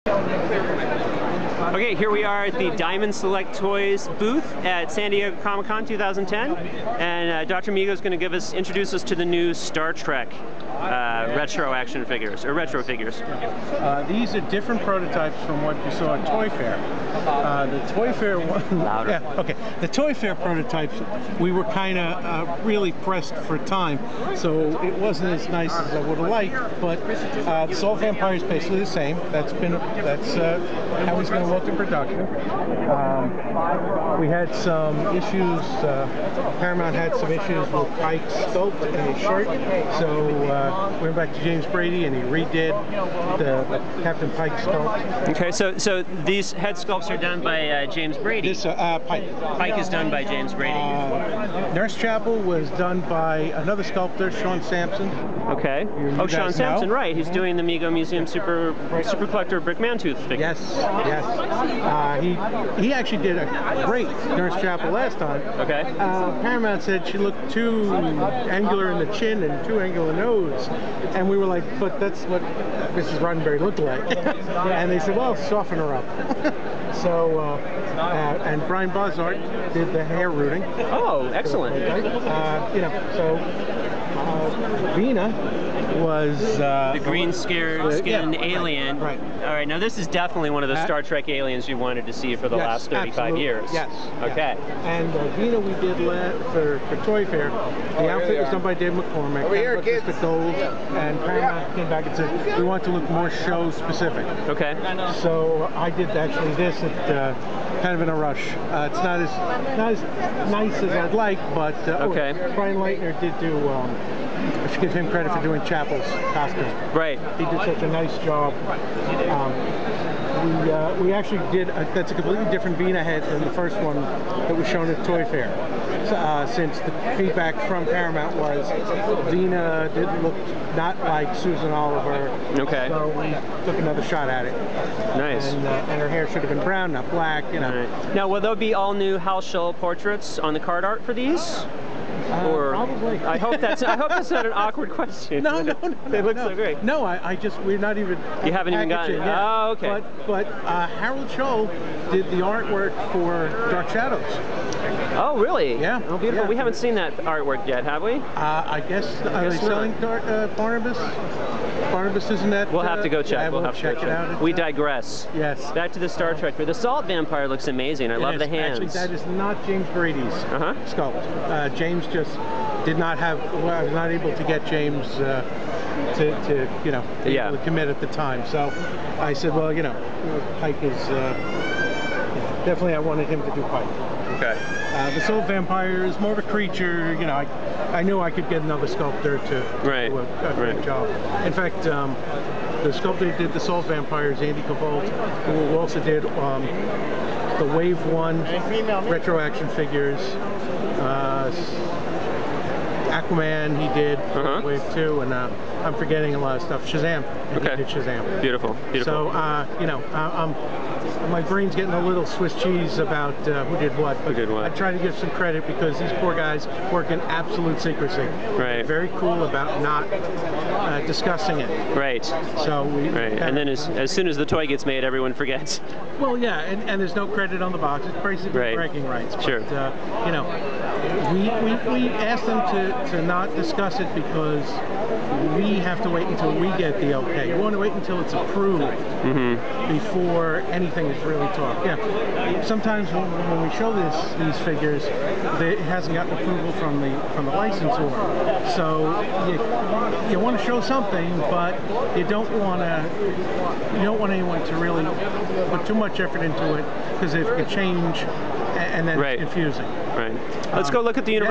Okay, here we are at the Diamond Select Toys booth at San Diego Comic-Con 2010, and Dr. Mego is going to introduce us to the new Star Trek retro action figures, or retro figures. These are different prototypes from what you saw at Toy Fair. The Toy Fair one, Louder. Yeah, okay. The Toy Fair prototypes, we were kind of really pressed for time, so it wasn't as nice as I would have liked. But the Soul Vampire is basically the same. That's how he's going to look in production. We had some issues. Paramount had some issues with Pike's sculpt in his shirt, so went back to James Brady and he redid the Captain Pike sculpt. Okay, so these head sculpts are done by James Brady. This Pike. Pike is done by James Brady. Nurse Chapel was done by another sculptor, Sean Sampson. Okay. Oh, Sean Sampson, right? He's doing the Mego Museum Super Collector Brick Mantooth figure. Yes, yes. He actually did a great Nurse Chapel last time. Okay. Paramount said she looked too angular in the chin and too angular nose, and we were like, but that's what Mrs. Roddenberry looked like. And they said, well, soften her up. So, and Brian Bozart did the hair rooting. Oh, excellent. Vina was the green skinned alien. Right. All right. Now this is definitely one of the Star Trek aliens you wanted to see for the last 35 absolutely. years. Yes. Okay. Yeah. And Vina we did for Toy Fair. The outfit was done by Dave McCormick. Over here, kids. The gold, and Paramount came back and said we want to look more show specific. Okay. So I did actually this at kind of in a rush. It's not as nice as I'd like, but okay. Brian Leitner did do. I should give him credit for doing Chapel's costume. Right. He did such a nice job. We actually did, that's a completely different Vina head than the first one that was shown at Toy Fair. Since the feedback from Paramount was Vina didn't look not like Susan Oliver. Okay. So we took another shot at it. Nice. And her hair should have been brown, not black, you know. Right. Now, will there be all new Hal Schull portraits on the card art for these? Or probably. I hope that's not an awkward question. No. It looks so great. No, we're not even. You haven't even gotten it. Yet. Oh, okay. But Harold Schull did the artwork for Dark Shadows. Oh, really? Yeah. Oh, beautiful. Yeah. We haven't seen that artwork yet, have we? I guess are they selling Barnabas? Barnabas isn't that? We'll have to go check. Yeah, we'll have to check go it out. We digress. Yes. Back to the Star Trek. The Salt Vampire looks amazing. I love the hands. Actually, that is not James Brady's sculpt. James just did not have. Well, I was not able to get James to able to commit at the time. So I said, well, Pike is definitely. I wanted him to do Pike. Okay. The Soul Vampire is more of a creature. I knew I could get another sculptor to do a great job. In fact, the sculptor who did the Soul Vampire is Andy Cavolt, who also did the Wave 1 retro action figures. Aquaman, he did Wave 2, and I'm forgetting a lot of stuff. Shazam, he did Shazam. Beautiful. So, my brain's getting a little Swiss cheese about who did what. But I try to give some credit because these poor guys work in absolute secrecy. Right. They're very cool about not discussing it. Right. So and then as soon as the toy gets made, everyone forgets. Well, yeah, and there's no credit on the box. It's basically bragging rights. But, sure. We asked them to not discuss it because we have to wait until we get the okay. We want to wait until it's approved before anything is really talked. Yeah. Sometimes when we show these figures, it hasn't gotten approval from the licensor. So you want to show something, but you don't want anyone to really put too much effort into it because it could change and then it's confusing. Right. Let's go look at the